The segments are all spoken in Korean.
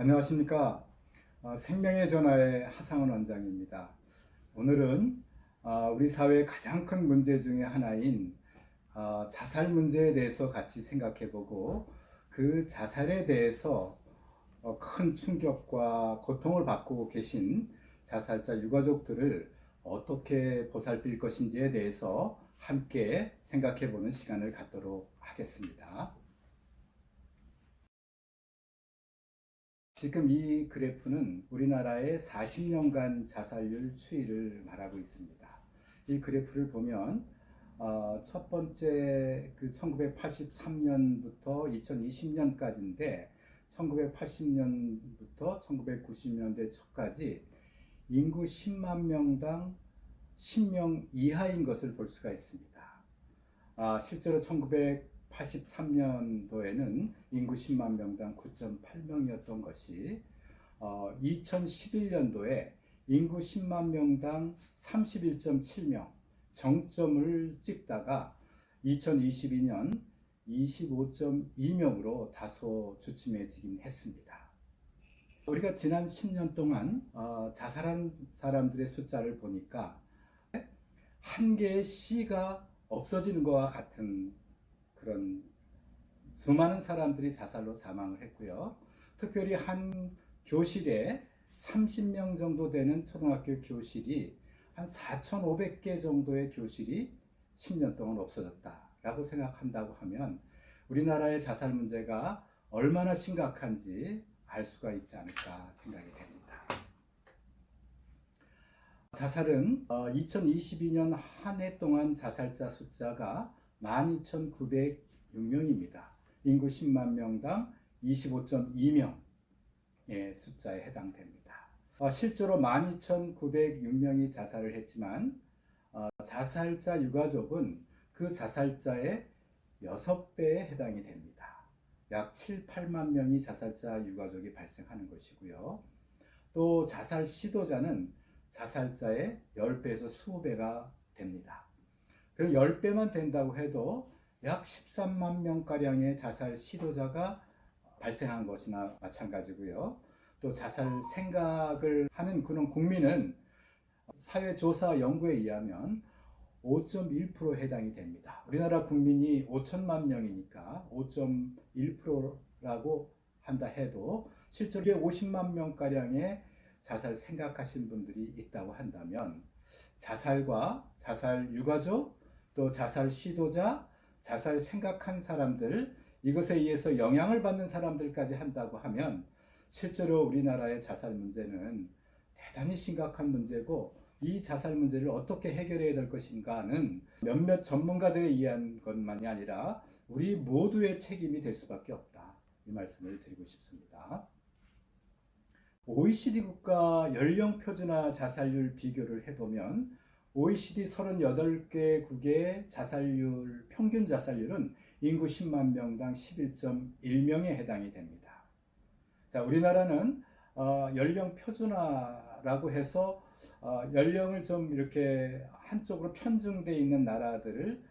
안녕하십니까. 생명의 전화의 하상원 원장입니다. 오늘은 우리 사회의 가장 큰 문제 중에 하나인 자살 문제에 대해서 같이 생각해 보고, 그 자살에 대해서 큰 충격과 고통을 받고 계신 자살자 유가족들을 어떻게 보살필 것인지에 대해서 함께 생각해 보는 시간을 갖도록 하겠습니다. 지금 이 그래프는 우리나라의 40년간 자살률 추이를 말하고 있습니다. 이 그래프를 보면 첫 번째 1983년부터 2020년까지인데, 1980년부터 1990년대 초까지 인구 10만 명당 10명 이하인 것을 볼 수가 있습니다. 실제로 1983년도에는 인구 10만 명당 9.8명이었던 것이 2011년도에 인구 10만 명당 31.7명 정점을 찍다가 2022년 25.2명으로 다소 주춤해지긴 했습니다. 우리가 지난 10년 동안 자살한 사람들의 숫자를 보니까 한 개의 시가 없어지는 것과 같은 그런 수많은 사람들이 자살로 사망을 했고요. 특별히 한 교실에 30명 정도 되는 초등학교 교실이 한 4,500개 정도의 교실이 10년 동안 없어졌다라고 생각한다고 하면 우리나라의 자살 문제가 얼마나 심각한지 알 수가 있지 않을까 생각이 됩니다. 자살은 2022년 한 해 동안 자살자 숫자가 12,906명입니다. 인구 10만 명당 25.2명의 숫자에 해당됩니다. 실제로 12,906명이 자살을 했지만 자살자 유가족은 그 자살자의 6배에 해당이 됩니다. 약 7, 8만 명이 자살자 유가족이 발생하는 것이고요. 또 자살 시도자는 자살자의 10배에서 20배가 됩니다. 그리고 10배만 된다고 해도 약 13만 명가량의 자살 시도자가 발생한 것이나 마찬가지고요. 또 자살 생각을 하는 그런 국민은 사회조사 연구에 의하면 5.1%에 해당이 됩니다. 우리나라 국민이 5천만 명이니까 5.1%라고 한다 해도 실제로 50만 명가량의 자살 생각하신 분들이 있다고 한다면, 자살과 자살 유가족, 또 자살 시도자, 자살 생각한 사람들, 이것에 의해서 영향을 받는 사람들까지 한다고 하면 실제로 우리나라의 자살 문제는 대단히 심각한 문제고, 이 자살 문제를 어떻게 해결해야 될 것인가는 몇몇 전문가들에 의한 것만이 아니라 우리 모두의 책임이 될 수밖에 없다, 이 말씀을 드리고 싶습니다. OECD 국가 연령 표준화 자살률 비교를 해보면 OECD 38개국의 자살률, 평균 자살률은 인구 10만 명당 11.1명에 해당이 됩니다. 자, 우리나라는 연령 표준화라고 해서 연령을 좀 이렇게 한쪽으로 편중되어 있는 나라들을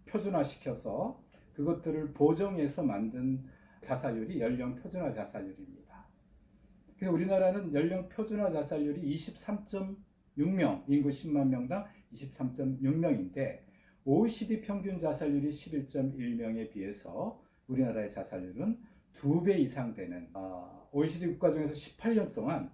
표준화시켜서 그것들을 보정해서 만든 자살률이 연령 표준화 자살률입니다. 그래서 우리나라는 연령 표준화 자살률이 23.6명, 인구 10만 명당 23.6명인데 OECD 평균 자살률이 11.1명에 비해서 우리나라의 자살률은 2배 이상 되는, OECD 국가 중에서 18년 동안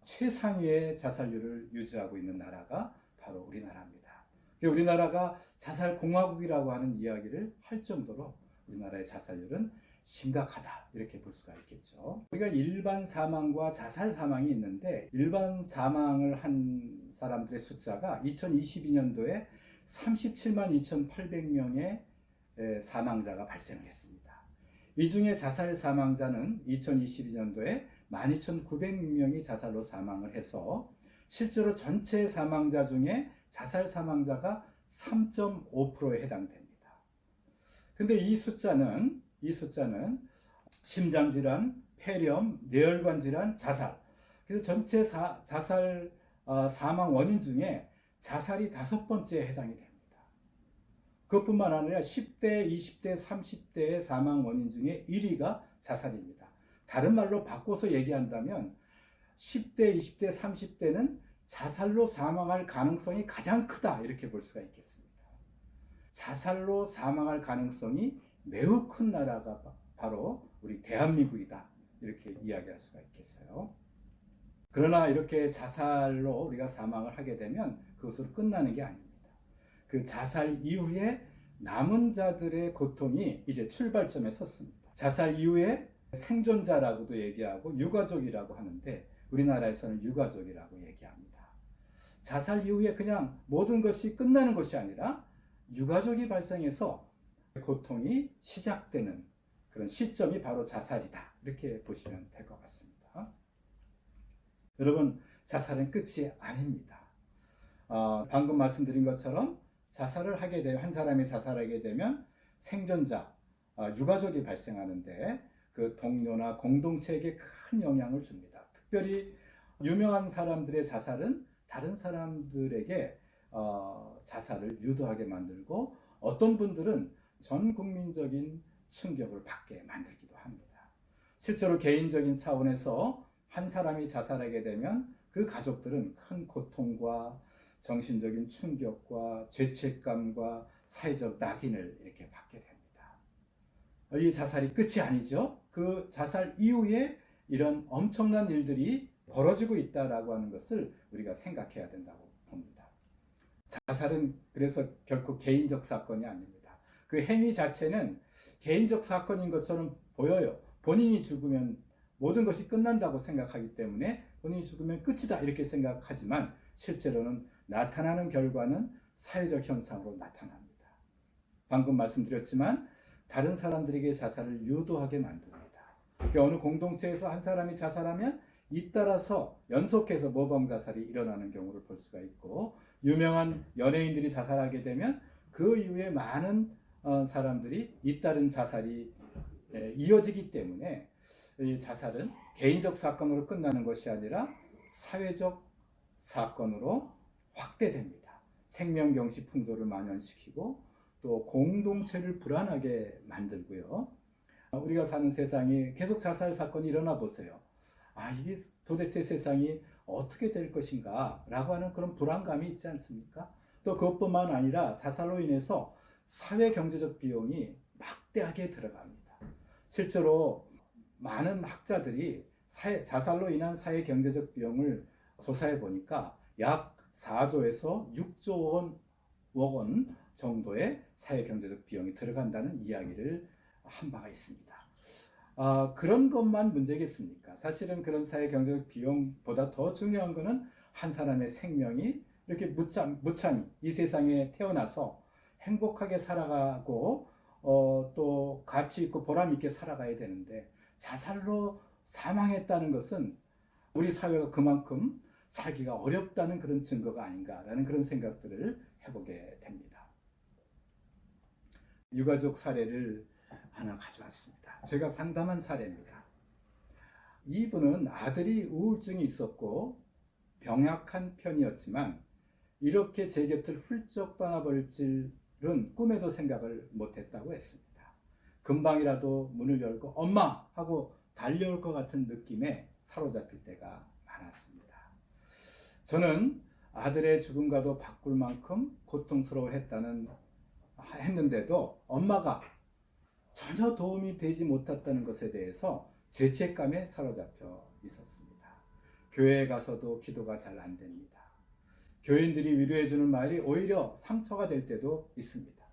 최상위의 자살률을 유지하고 있는 나라가 바로 우리나라입니다. 우리나라가 자살공화국이라고 하는 이야기를 할 정도로 우리나라의 자살률은 심각하다, 이렇게 볼 수가 있겠죠. 우리가 일반 사망과 자살 사망이 있는데, 일반 사망을 한 사람들의 숫자가 2022년도에 37만 2,800명의 사망자가 발생을 했습니다. 이 중에 자살 사망자는 2022년도에 12,900명이 자살로 사망을 해서 실제로 전체 사망자 중에 자살 사망자가 3.5%에 해당됩니다. 근데 이 숫자는 심장질환, 폐렴, 뇌혈관 질환, 자살, 그래서 전체 자살 사망 원인 중에 자살이 5번째에 해당이 됩니다. 그것뿐만 아니라 10대, 20대, 30대의 사망 원인 중에 1위가 자살입니다. 다른 말로 바꿔서 얘기한다면 10대, 20대, 30대는 자살로 사망할 가능성이 가장 크다, 이렇게 볼 수가 있겠습니다. 자살로 사망할 가능성이 매우 큰 나라가 바로 우리 대한민국이다, 이렇게 이야기할 수가 있겠어요. 그러나 이렇게 자살로 우리가 사망을 하게 되면 그것으로 끝나는 게 아닙니다. 그 자살 이후에 남은 자들의 고통이 이제 출발점에 섰습니다. 자살 이후에 생존자라고도 얘기하고 유가족이라고 하는데, 우리나라에서는 유가족이라고 얘기합니다. 자살 이후에 그냥 모든 것이 끝나는 것이 아니라 유가족이 발생해서 고통이 시작되는 그런 시점이 바로 자살이다, 이렇게 보시면 될 것 같습니다. 여러분, 자살은 끝이 아닙니다. 방금 말씀드린 것처럼 자살을 하게 되면, 한 사람이 자살하게 되면 생존자, 유가족이 발생하는데 그 동료나 공동체에게 큰 영향을 줍니다. 특별히 유명한 사람들의 자살은 다른 사람들에게 자살을 유도하게 만들고, 어떤 분들은 전 국민적인 충격을 받게 만들기도 합니다. 실제로 개인적인 차원에서 한 사람이 자살하게 되면 그 가족들은 큰 고통과 정신적인 충격과 죄책감과 사회적 낙인을 이렇게 받게 됩니다. 이 자살이 끝이 아니죠. 그 자살 이후에 이런 엄청난 일들이 벌어지고 있다라고 하는 것을 우리가 생각해야 된다고 봅니다. 자살은 그래서 결코 개인적 사건이 아닙니다. 그 행위 자체는 개인적 사건인 것처럼 보여요. 본인이 죽으면 모든 것이 끝난다고 생각하기 때문에 본인이 죽으면 끝이다, 이렇게 생각하지만 실제로는 나타나는 결과는 사회적 현상으로 나타납니다. 방금 말씀드렸지만 다른 사람들에게 자살을 유도하게 만듭니다. 어느 공동체에서 한 사람이 자살하면 잇따라서 연속해서 모범 자살이 일어나는 경우를 볼 수가 있고, 유명한 연예인들이 자살하게 되면 그 이후에 많은 사람들이 잇따른 자살이 이어지기 때문에 이 자살은 개인적 사건으로 끝나는 것이 아니라 사회적 사건으로 확대됩니다. 생명경시 풍조를 만연시키고 또 공동체를 불안하게 만들고요. 우리가 사는 세상에 계속 자살 사건이 일어나 보세요. 이게 도대체 세상이 어떻게 될 것인가 라고 하는 그런 불안감이 있지 않습니까? 또 그것뿐만 아니라 자살로 인해서 사회 경제적 비용이 막대하게 들어갑니다. 실제로 많은 학자들이 자살로 인한 사회 경제적 비용을 조사해 보니까 약 4조에서 6조 원 정도의 사회 경제적 비용이 들어간다는 이야기를 한 바가 있습니다. 그런 것만 문제겠습니까? 사실은 그런 사회 경제적 비용보다 더 중요한 것은 한 사람의 생명이 이렇게 무참히 이 세상에 태어나서 행복하게 살아가고 또 가치 있고 보람 있게 살아가야 되는데, 자살로 사망했다는 것은 우리 사회가 그만큼 살기가 어렵다는 그런 증거가 아닌가라는 그런 생각들을 해보게 됩니다. 유가족 사례를 하나 가져왔습니다. 제가 상담한 사례입니다. 이분은 아들이 우울증이 있었고 병약한 편이었지만 이렇게 제 곁을 훌쩍 떠나버릴 줄은 꿈에도 생각을 못했다고 했습니다. 금방이라도 문을 열고 엄마! 하고 달려올 것 같은 느낌에 사로잡힐 때가 많았습니다. 저는 아들의 죽음과도 바꿀 만큼 했는데도 엄마가 전혀 도움이 되지 못했다는 것에 대해서 죄책감에 사로잡혀 있었습니다. 교회에 가서도 기도가 잘 안 됩니다. 교인들이 위로해주는 말이 오히려 상처가 될 때도 있습니다.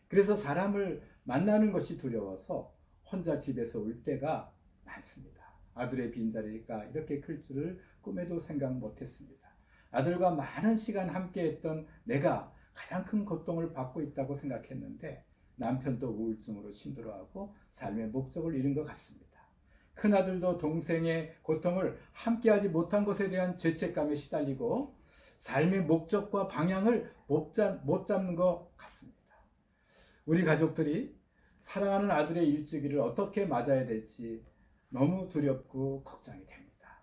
그래서 사람을 만나는 것이 두려워서 혼자 집에서 울 때가 많습니다. 아들의 빈자리가 이렇게 클 줄을 꿈에도 생각 못했습니다. 아들과 많은 시간 함께했던 내가 가장 큰 고통을 받고 있다고 생각했는데 남편도 우울증으로 힘들어하고 삶의 목적을 잃은 것 같습니다. 큰아들도 동생의 고통을 함께하지 못한 것에 대한 죄책감에 시달리고 삶의 목적과 방향을 못 잡는 것 같습니다. 우리 가족들이 사랑하는 아들의 일주기를 어떻게 맞아야 될지 너무 두렵고 걱정이 됩니다.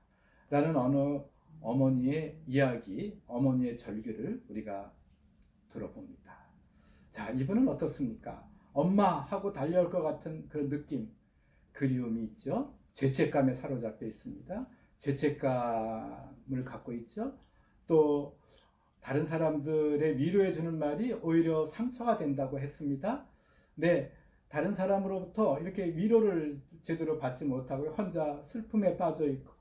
라는 어느 어머니의 이야기, 어머니의 절규를 우리가 들어봅니다. 자, 이분은 어떻습니까? 엄마 하고 달려올 것 같은 그런 느낌, 그리움이 있죠. 죄책감에 사로잡혀 있습니다. 죄책감을 갖고 있죠. 또 다른 사람들의 위로해 주는 말이 오히려 상처가 된다고 했습니다. 네, 다른 사람으로부터 이렇게 위로를 제대로 받지 못하고 혼자 슬픔에 빠져 있고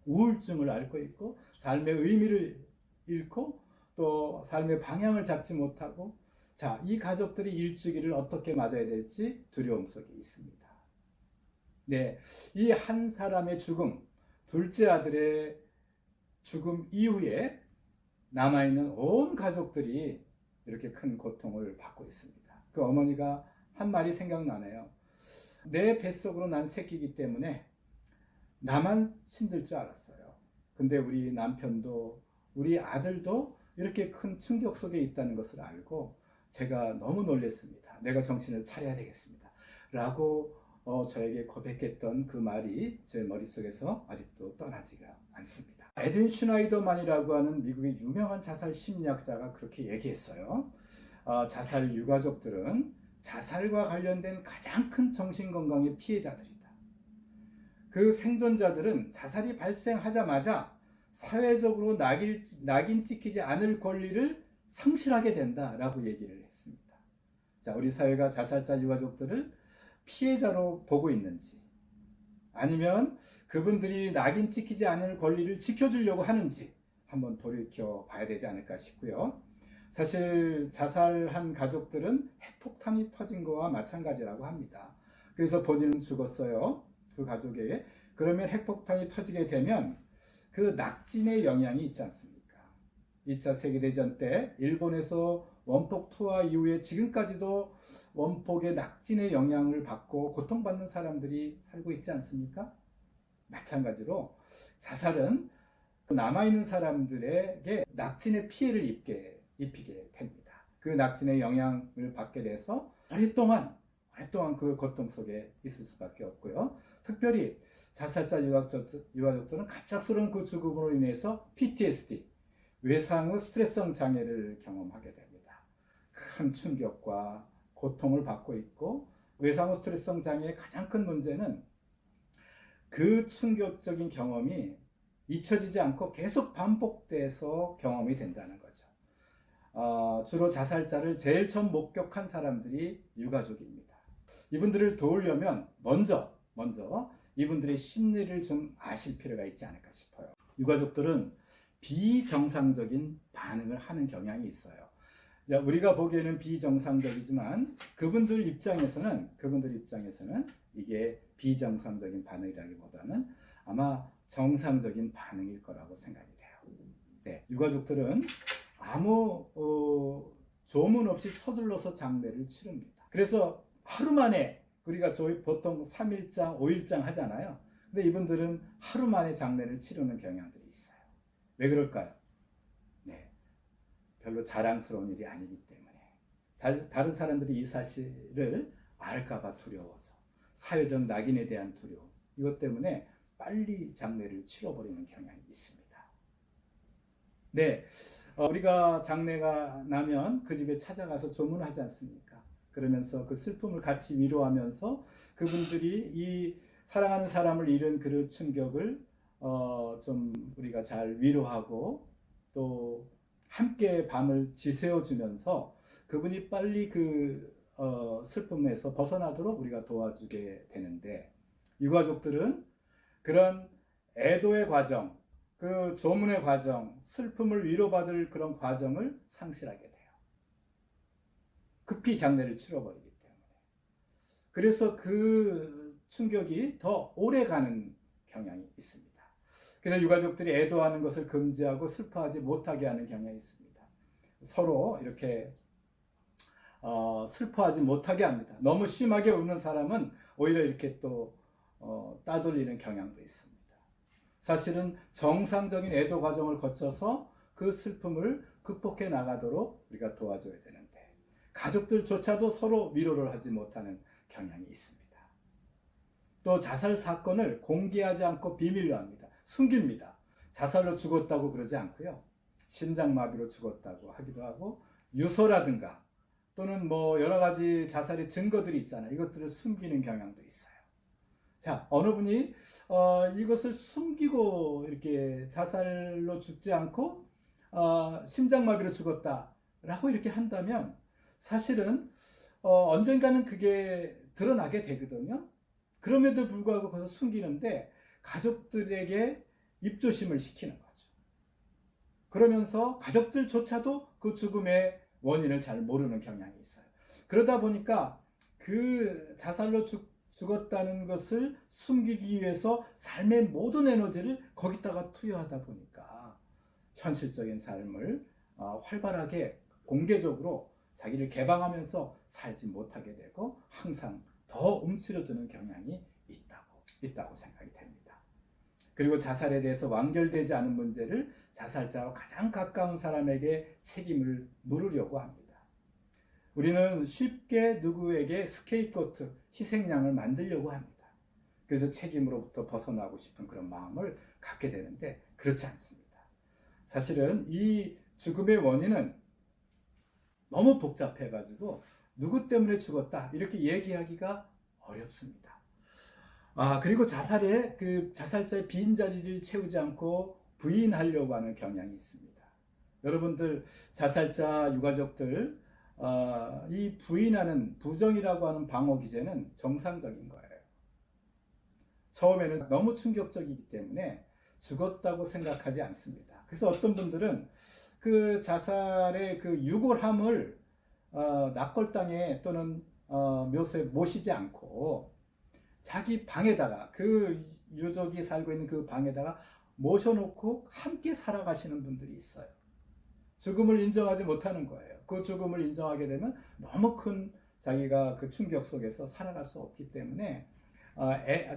우울증을 앓고 있고 삶의 의미를 잃고 또 삶의 방향을 잡지 못하고, 자, 이 가족들이 일주기를 어떻게 맞아야 될지 두려움 속에 있습니다. 네, 이 한 사람의 죽음, 둘째 아들의 죽음 이후에 남아있는 온 가족들이 이렇게 큰 고통을 받고 있습니다. 그 어머니가 한 말이 생각나네요. 내 뱃속으로 난 새끼이기 때문에 나만 힘들 줄 알았어요. 근데 우리 남편도 우리 아들도 이렇게 큰 충격 속에 있다는 것을 알고 제가 너무 놀랐습니다. 내가 정신을 차려야 되겠습니다. 라고 저에게 고백했던 그 말이 제 머릿속에서 아직도 떠나지가 않습니다. 에드윈 슈나이더만이라고 하는 미국의 유명한 자살 심리학자가 그렇게 얘기했어요. 자살 유가족들은 자살과 관련된 가장 큰 정신건강의 피해자들이다. 그 생존자들은 자살이 발생하자마자 사회적으로 낙인 찍히지 않을 권리를 상실하게 된다라고 얘기를 했습니다. 자, 우리 사회가 자살자 유가족들을 피해자로 보고 있는지, 아니면 그분들이 낙인 찍히지 않을 권리를 지켜주려고 하는지 한번 돌이켜 봐야 되지 않을까 싶고요. 사실 자살한 가족들은 핵폭탄이 터진 거와 마찬가지라고 합니다. 그래서 본인은 죽었어요. 그 가족에게. 그러면 핵폭탄이 터지게 되면 그 낙진의 영향이 있지 않습니까? 2차 세계대전 때 일본에서 원폭 투하 이후에 지금까지도 원폭의 낙진의 영향을 받고 고통받는 사람들이 살고 있지 않습니까? 마찬가지로 자살은 남아있는 사람들에게 낙진의 피해를 입히게 됩니다. 그 낙진의 영향을 받게 돼서 오랫동안 그 고통 속에 있을 수밖에 없고요. 특별히 자살자 유가족들은 갑작스러운 그 죽음으로 인해서 PTSD, 외상 후 스트레스성 장애를 경험하게 됩니다. 큰 충격과 고통을 받고 있고, 외상 후 스트레스성 장애의 가장 큰 문제는 그 충격적인 경험이 잊혀지지 않고 계속 반복돼서 경험이 된다는 거죠. 주로 자살자를 제일 처음 목격한 사람들이 유가족입니다. 이분들을 도우려면 먼저 이분들의 심리를 좀 아실 필요가 있지 않을까 싶어요. 유가족들은 비정상적인 반응을 하는 경향이 있어요. 우리가 보기에는 비정상적이지만 그분들 입장에서는 이게 비정상적인 반응이라기보다는 아마 정상적인 반응일 거라고 생각이 돼요. 네, 유가족들은 아무 조문 없이 서둘러서 장례를 치릅니다. 그래서 하루 만에, 우리가 보통 3일장, 5일장 하잖아요. 근데 이분들은 하루 만에 장례를 치르는 경향들이 있어요. 왜 그럴까요? 네, 별로 자랑스러운 일이 아니기 때문에. 다른 사람들이 이 사실을 알까봐 두려워서, 사회적 낙인에 대한 두려움, 이것 때문에 빨리 장례를 치러버리는 경향이 있습니다. 네, 우리가 장례가 나면 그 집에 찾아가서 조문하지 않습니까? 그러면서 그 슬픔을 같이 위로하면서 그분들이 이 사랑하는 사람을 잃은 그 충격을 좀 우리가 잘 위로하고 또 함께 밤을 지새워주면서 그분이 빨리 그 슬픔에서 벗어나도록 우리가 도와주게 되는데, 유가족들은 그런 애도의 과정, 그 조문의 과정, 슬픔을 위로받을 그런 과정을 상실하게 돼요. 급히 장례를 치러버리기 때문에. 그래서 그 충격이 더 오래 가는 경향이 있습니다. 그래서 유가족들이 애도하는 것을 금지하고 슬퍼하지 못하게 하는 경향이 있습니다. 서로 이렇게 슬퍼하지 못하게 합니다. 너무 심하게 우는 사람은 오히려 이렇게 또 따돌리는 경향도 있습니다. 사실은 정상적인 애도 과정을 거쳐서 그 슬픔을 극복해 나가도록 우리가 도와줘야 되는데, 가족들조차도 서로 위로를 하지 못하는 경향이 있습니다. 또 자살 사건을 공개하지 않고 비밀로 합니다. 숨깁니다. 자살로 죽었다고 그러지 않고요. 심장마비로 죽었다고 하기도 하고, 유서라든가 또는 뭐 여러 가지 자살의 증거들이 있잖아요. 이것들을 숨기는 경향도 있어요. 자, 어느 분이 이것을 숨기고 이렇게 자살로 죽지 않고 심장마비로 죽었다라고 이렇게 한다면 사실은 언젠가는 그게 드러나게 되거든요. 그럼에도 불구하고 그것을 숨기는데 가족들에게 입조심을 시키는 거죠. 그러면서 가족들조차도 그 죽음의 원인을 잘 모르는 경향이 있어요. 그러다 보니까 그 자살로 죽었다는 것을 숨기기 위해서 삶의 모든 에너지를 거기다가 투여하다 보니까 현실적인 삶을 활발하게 공개적으로 자기를 개방하면서 살지 못하게 되고 항상 더 움츠러드는 경향이 있다고 생각이 됩니다. 그리고 자살에 대해서 완결되지 않은 문제를 자살자와 가장 가까운 사람에게 책임을 물으려고 합니다. 우리는 쉽게 누구에게 스케이프고트, 희생양을 만들려고 합니다. 그래서 책임으로부터 벗어나고 싶은 그런 마음을 갖게 되는데 그렇지 않습니다. 사실은 이 죽음의 원인은 너무 복잡해가지고 누구 때문에 죽었다 이렇게 얘기하기가 어렵습니다. 그리고 그 자살자의 빈 자리를 채우지 않고 부인하려고 하는 경향이 있습니다. 여러분들 자살자 유가족들 이 부인하는 부정이라고 하는 방어 기제는 정상적인 거예요. 처음에는 너무 충격적이기 때문에 죽었다고 생각하지 않습니다. 그래서 어떤 분들은 그 자살의 그 유골함을 낙골당에 또는 묘소에 모시지 않고 자기 방에다가 그 유족이 살고 있는 그 방에다가 모셔놓고 함께 살아가시는 분들이 있어요. 죽음을 인정하지 못하는 거예요. 그 죽음을 인정하게 되면 너무 큰 자기가 그 충격 속에서 살아갈 수 없기 때문에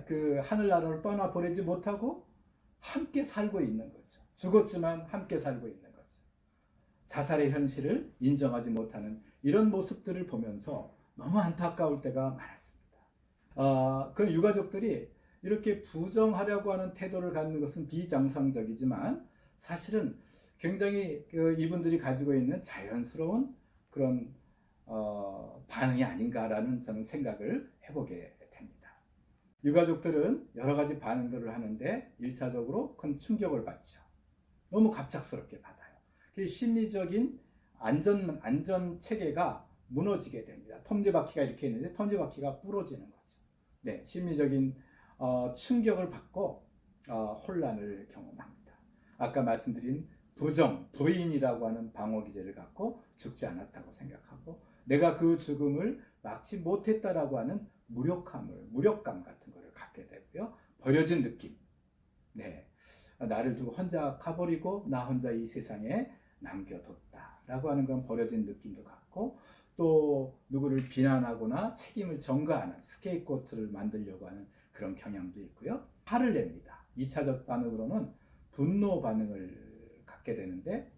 그 하늘나라를 떠나보내지 못하고 함께 살고 있는 거죠. 죽었지만 함께 살고 있는 거죠. 자살의 현실을 인정하지 못하는 이런 모습들을 보면서 너무 안타까울 때가 많았습니다. 그 유가족들이 이렇게 부정하려고 하는 태도를 갖는 것은 비정상적이지만 사실은 굉장히 이분들이 가지고 있는 자연스러운 그런 반응이 아닌가라는 저는 생각을 해보게 됩니다. 유가족들은 여러 가지 반응들을 하는데 1차적으로 큰 충격을 받죠. 너무 갑작스럽게 받아요. 심리적인 안전 체계가 무너지게 됩니다. 톱니바퀴가 이렇게 있는데 톱니바퀴가 부러지는 거죠. 네, 심리적인 충격을 받고 혼란을 경험합니다. 아까 말씀드린 부인이라고 하는 방어 기제를 갖고 죽지 않았다고 생각하고 내가 그 죽음을 막지 못했다라고 하는 무력감 같은 것을 갖게 되고요. 버려진 느낌. 네. 나를 두고 혼자 가버리고 나 혼자 이 세상에 남겨뒀다라고 하는 건 버려진 느낌도 갖고 또 누구를 비난하거나 책임을 전가하는 스케이프고트를 만들려고 하는 그런 경향도 있고요. 화를 냅니다. 2차적 반응으로는 분노 반응을 갖게 되는데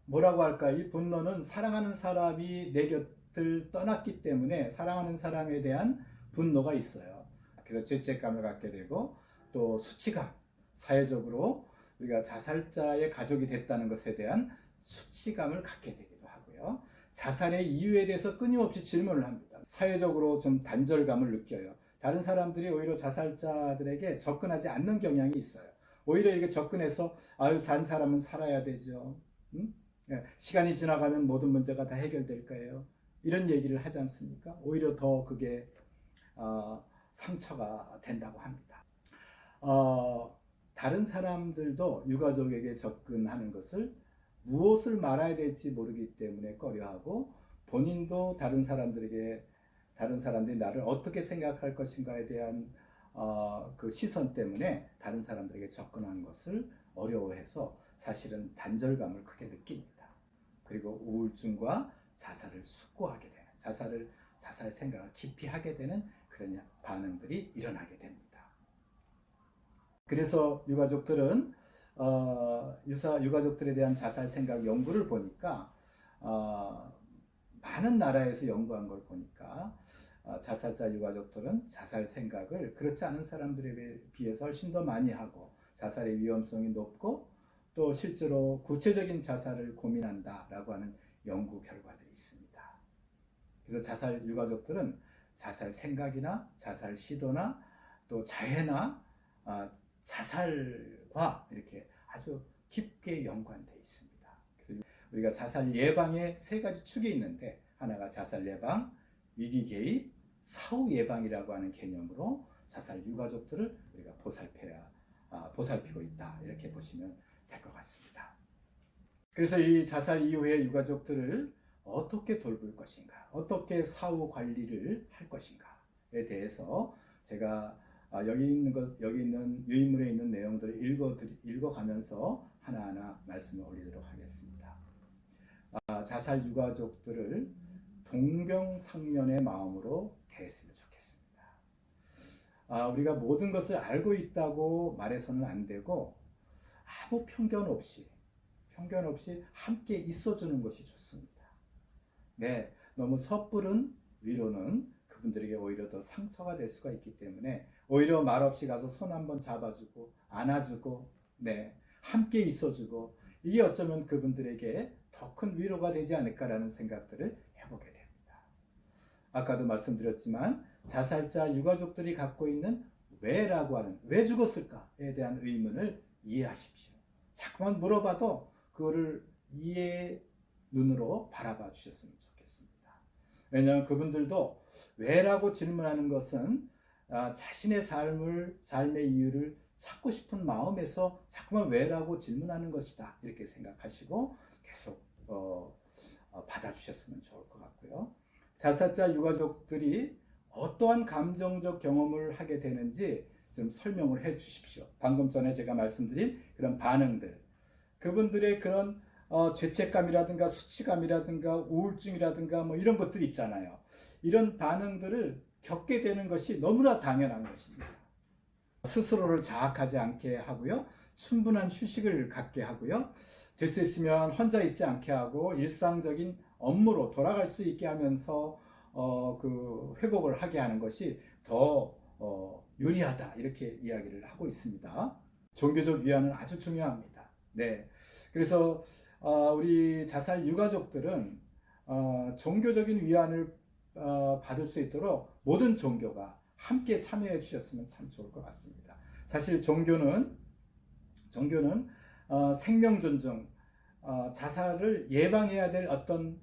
뭐라고 할까? 이 분노는 사랑하는 사람이 내 곁을 떠났기 때문에 사랑하는 사람에 대한 분노가 있어요. 그래서 죄책감을 갖게 되고 또 수치감, 사회적으로 우리가 자살자의 가족이 됐다는 것에 대한 수치감을 갖게 되기도 하고요. 자살의 이유에 대해서 끊임없이 질문을 합니다. 사회적으로 좀 단절감을 느껴요. 다른 사람들이 오히려 자살자들에게 접근하지 않는 경향이 있어요. 오히려 이렇게 접근해서 산 사람은 살아야 되죠. 응? 시간이 지나가면 모든 문제가 다 해결될 거예요. 이런 얘기를 하지 않습니까? 오히려 더 그게 상처가 된다고 합니다. 다른 사람들도 유가족에게 접근하는 것을 무엇을 말해야 될지 모르기 때문에 꺼려하고 본인도 다른 사람들이 나를 어떻게 생각할 것인가에 대한 그 시선 때문에 다른 사람들에게 접근하는 것을 어려워해서 사실은 단절감을 크게 느낍니다. 그리고 우울증과 자살을 숙고하게 되는 자살 생각을 깊이 하게 되는 그런 반응들이 일어나게 됩니다. 그래서 유가족들은 유가족들에 대한 자살 생각 연구를 보니까 많은 나라에서 연구한 걸 보니까 자살자 유가족들은 자살 생각을 그렇지 않은 사람들에 비해서 훨씬 더 많이 하고 자살의 위험성이 높고 또 실제로 구체적인 자살을 고민한다라고 하는 연구 결과들이 있습니다. 그래서 자살 유가족들은 자살 생각이나 자살 시도나 또 자해나 자살과 이렇게 아주 깊게 연관되어 있습니다. 그래서 우리가 자살 예방에 세 가지 축이 있는데 하나가 자살 예방, 위기 개입, 사후 예방이라고 하는 개념으로 자살 유가족들을 우리가 보살피고 있다 이렇게 보시면 될 것 같습니다. 그래서 이 자살 이후의 유가족들을 어떻게 돌볼 것인가, 어떻게 사후 관리를 할 것인가에 대해서 제가 여기 있는 유인물에 있는 내용들을 읽어가면서 하나하나 말씀을 올리도록 하겠습니다. 자살 유가족들을 동병상련의 마음으로 대했으면 좋겠습니다. 우리가 모든 것을 알고 있다고 말해서는 안 되고 아무 편견 없이 함께 있어주는 것이 좋습니다. 네, 너무 섣부른 위로는 그분들에게 오히려 더 상처가 될 수가 있기 때문에 오히려 말없이 가서 손 한번 잡아주고 안아주고 네, 함께 있어주고 이게 어쩌면 그분들에게 더 큰 위로가 되지 않을까라는 생각들을 해보게 됩니다. 아까도 말씀드렸지만 자살자 유가족들이 갖고 있는 왜라고 하는 왜 죽었을까에 대한 의문을 이해하십시오. 자꾸만 물어봐도 그거를 이해의 눈으로 바라봐 주셨으면 좋겠습니다. 왜냐하면 그분들도 왜라고 질문하는 것은 자신의 삶의 이유를 찾고 싶은 마음에서 자꾸만 왜라고 질문하는 것이다 이렇게 생각하시고 계속 받아주셨으면 좋을 것 같고요. 자살자 유가족들이 어떠한 감정적 경험을 하게 되는지 좀 설명을 해 주십시오. 방금 전에 제가 말씀드린 그런 반응들, 그분들의 그런 죄책감이라든가 수치감이라든가 우울증이라든가 뭐 이런 것들이 있잖아요. 이런 반응들을 겪게 되는 것이 너무나 당연한 것입니다. 스스로를 자학하지 않게 하고요. 충분한 휴식을 갖게 하고요. 될 수 있으면 혼자 있지 않게 하고 일상적인 업무로 돌아갈 수 있게 하면서 그 회복을 하게 하는 것이 더 유리하다 이렇게 이야기를 하고 있습니다. 종교적 위안은 아주 중요합니다. 네, 그래서 우리 자살 유가족들은 종교적인 위안을 받을 수 있도록 모든 종교가 함께 참여해 주셨으면 참 좋을 것 같습니다. 사실 종교는 생명 존중, 자살을 예방해야 될 어떤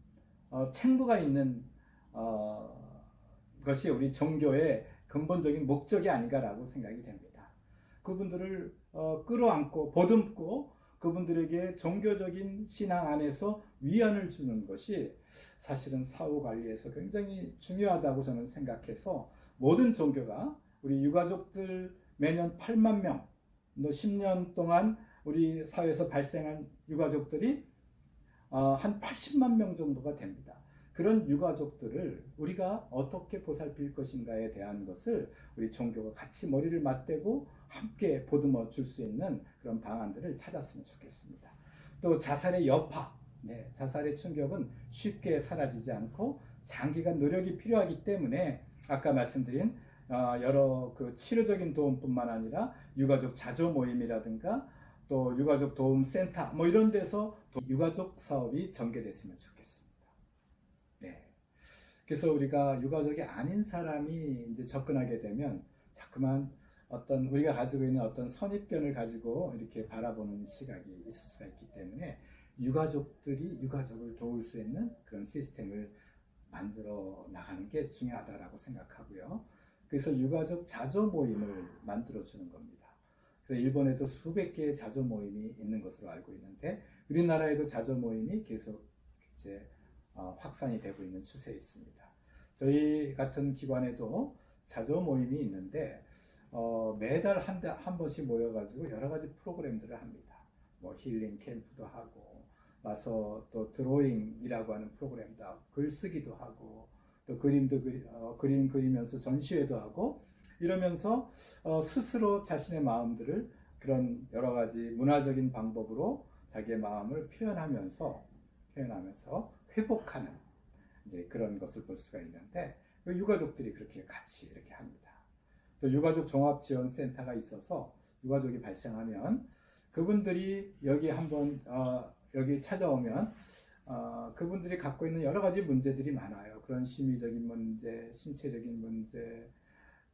책무가 있는 것이 우리 종교의 근본적인 목적이 아닌가라고 생각이 됩니다. 그분들을 끌어안고 보듬고 그분들에게 종교적인 신앙 안에서 위안을 주는 것이 사실은 사후 관리에서 굉장히 중요하다고 저는 생각해서 모든 종교가 우리 유가족들 매년 8만 명, 10년 동안 우리 사회에서 발생한 유가족들이 한 80만 명 정도가 됩니다. 그런 유가족들을 우리가 어떻게 보살필 것인가에 대한 것을 우리 종교가 같이 머리를 맞대고 함께 보듬어 줄 수 있는 그런 방안들을 찾았으면 좋겠습니다. 또 자살의 여파, 자살의 충격은 쉽게 사라지지 않고 장기간 노력이 필요하기 때문에 아까 말씀드린 여러 그 치료적인 도움뿐만 아니라 유가족 자조 모임이라든가 또 유가족 도움 센터 뭐 이런 데서 유가족 사업이 전개됐으면 좋겠습니다. 네. 그래서 우리가 유가족이 아닌 사람이 이제 접근하게 되면 자꾸만 어떤 우리가 가지고 있는 어떤 선입견을 가지고 이렇게 바라보는 시각이 있을 수가 있기 때문에 유가족들이 유가족을 도울 수 있는 그런 시스템을 만들어 나가는 게 중요하다라고 생각하고요. 그래서 유가족 자조 모임을 만들어 주는 겁니다. 그래서 일본에도 수백 개의 자조 모임이 있는 것으로 알고 있는데 우리나라에도 자조 모임이 계속 이제 확산이 되고 있는 추세에 있습니다. 저희 같은 기관에도 자조 모임이 있는데 매달 한 번씩 모여가지고 여러 가지 프로그램들을 합니다. 뭐 힐링 캠프도 하고 와서 또 드로잉이라고 하는 프로그램도 하고 글쓰기도 하고 또 그림 그리면서 전시회도 하고 이러면서 스스로 자신의 마음들을 그런 여러 가지 문화적인 방법으로 자기의 마음을 표현하면서 회복하는 이제 그런 것을 볼 수가 있는데 유가족들이 그렇게 같이 이렇게 합니다. 또 유가족 종합지원센터가 있어서 유가족이 발생하면 그분들이 여기 한번 여기 찾아오면 그분들이 갖고 있는 여러 가지 문제들이 많아요. 그런 심리적인 문제, 신체적인 문제,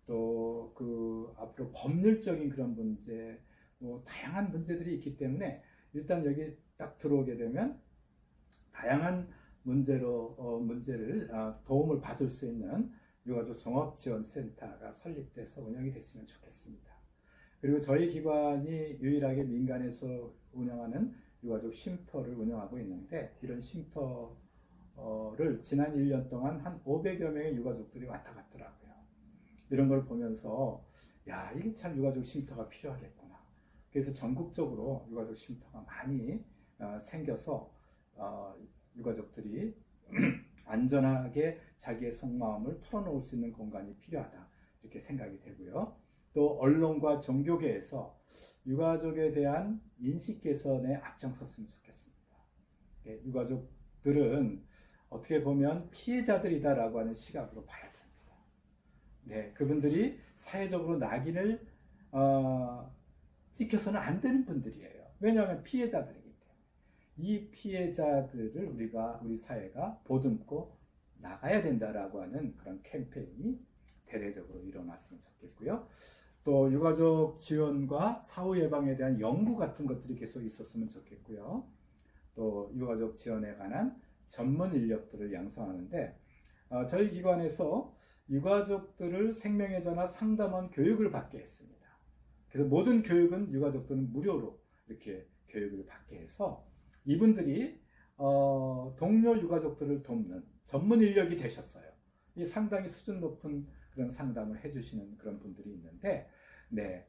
또 그 앞으로 법률적인 그런 문제, 뭐 다양한 문제들이 있기 때문에 일단 여기 딱 들어오게 되면 다양한 문제를 도움을 받을 수 있는 유가족 종합지원센터가 설립돼서 운영이 됐으면 좋겠습니다. 그리고 저희 기관이 유일하게 민간에서 운영하는 유가족 쉼터를 운영하고 있는데, 이런 쉼터를 지난 1년 동안 한 500여 명의 유가족들이 왔다 갔더라고요. 이런 걸 보면서 야, 이게 참 유가족 쉼터가 필요하겠구나. 그래서 전국적으로 유가족 쉼터가 많이 생겨서 유가족들이 안전하게 자기의 속마음을 털어놓을 수 있는 공간이 필요하다, 이렇게 생각이 되고요. 또 언론과 종교계에서 유가족에 대한 인식 개선에 앞장섰으면 좋겠습니다. 유가족들은 어떻게 보면 피해자들이다라고 하는 시각으로 봐야 됩니다. 네, 그분들이 사회적으로 낙인을 찍혀서는 안 되는 분들이에요. 왜냐하면 피해자들이기 때문에. 이 피해자들을 우리 사회가 보듬고 나가야 된다라고 하는 그런 캠페인이 대대적으로 일어났으면 좋겠고요. 또 유가족 지원과 사후 예방에 대한 연구 같은 것들이 계속 있었으면 좋겠고요. 또 유가족 지원에 관한 전문 인력들을 양성하는데, 저희 기관에서 유가족들을 생명의 전화 상담원 교육을 받게 했습니다. 그래서 모든 교육은 유가족들은 무료로 이렇게 교육을 받게 해서 이분들이 동료 유가족들을 돕는 전문 인력이 되셨어요. 이 상당히 수준 높은 그런 상담을 해주시는 그런 분들이 있는데, 네,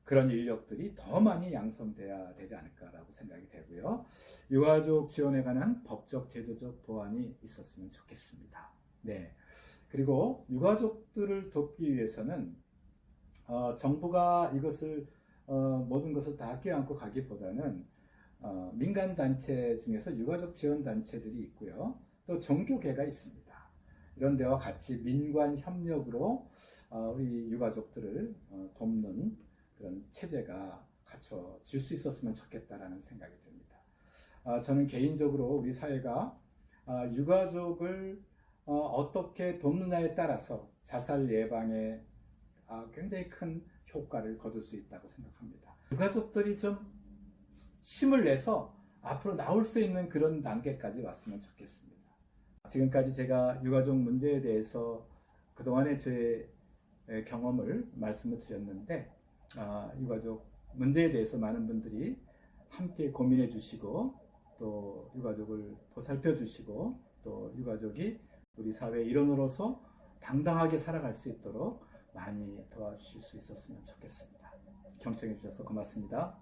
그런 인력들이 더 많이 양성돼야 되지 않을까라고 생각이 되고요. 유가족 지원에 관한 법적, 제도적 보완이 있었으면 좋겠습니다. 네, 그리고 유가족들을 돕기 위해서는 정부가 이것을 모든 것을 다 껴안고 가기보다는 민간 단체 중에서 유가족 지원 단체들이 있고요. 또 종교계가 있습니다. 이런 데와 같이 민관 협력으로 우리 유가족들을 돕는 그런 체제가 갖춰질 수 있었으면 좋겠다라는 생각이 듭니다. 저는 개인적으로 우리 사회가 유가족을 어떻게 돕느냐에 따라서 자살 예방에 굉장히 큰 효과를 거둘 수 있다고 생각합니다. 유가족들이 좀 힘을 내서 앞으로 나올 수 있는 그런 단계까지 왔으면 좋겠습니다. 지금까지 제가 유가족 문제에 대해서 그동안의 제 경험을 말씀을 드렸는데, 유가족 문제에 대해서 많은 분들이 함께 고민해 주시고, 또 유가족을 보살펴 주시고, 또 유가족이 우리 사회의 일원으로서 당당하게 살아갈 수 있도록 많이 도와주실 수 있었으면 좋겠습니다. 경청해 주셔서 고맙습니다.